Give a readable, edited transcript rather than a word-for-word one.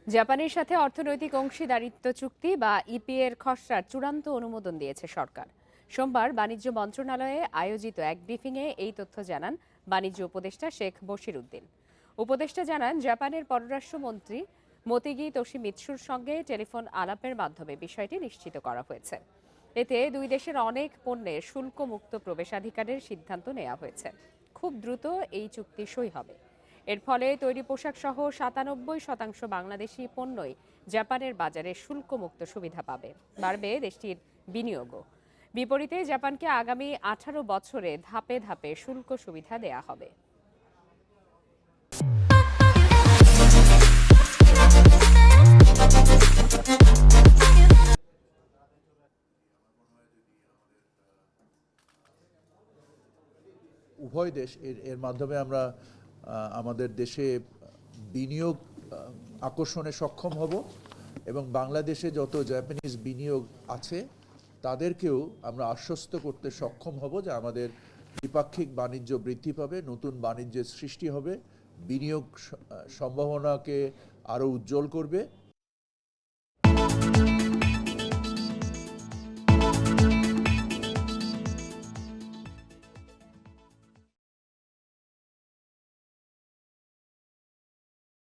জাপানের সাথে অর্থনৈতিক অংশীদারিত্ব চুক্তি বা ইপি এর খসড়ার চূড়ান্ত অনুমোদন দিয়েছে সরকার। সোমবার বাণিজ্য মন্ত্রণালয়ে আয়োজিত এক ব্রিফিংয়ে এই তথ্য জানান বাণিজ্য উপদেষ্টা শেখ বশির উদ্দিন। উপদেষ্টা জানান, জাপানের পররাষ্ট্রমন্ত্রী মতিগি তোশিমিৎসুর সঙ্গে টেলিফোন আলাপের মাধ্যমে বিষয়টি নিশ্চিত করা হয়েছে। এতে দুই দেশের অনেক পণ্যের শুল্কমুক্ত প্রবেশাধিকারের সিদ্ধান্ত নেওয়া হয়েছে। খুব দ্রুত এই চুক্তি সই হবে। এর ফলে তৈরি পোশাক সহ ৯৭% বাংলাদেশি পণ্যই জাপানের বাজারে শুল্কমুক্ত সুবিধা পাবে। বাড়বে দেশটির বিনিয়োগও। বিপরীতে জাপানকে আগামী ১৮ বছরে ধাপে ধাপে শুল্ক সুবিধা দেয়া হবে। উভয় দেশ এর মাধ্যমে আমরা আমাদের দেশে বিনিয়োগ আকর্ষণে সক্ষম হব এবং বাংলাদেশে যত জাপানিজ বিনিয়োগ আছে তাদেরকেও আমরা আশ্বস্ত করতে সক্ষম হব যে আমাদের দ্বিপাক্ষিক বাণিজ্য বৃদ্ধি পাবে, নতুন বাণিজ্যের সৃষ্টি হবে, বিনিয়োগ সম্ভাবনাকে আরও উজ্জ্বল করবে।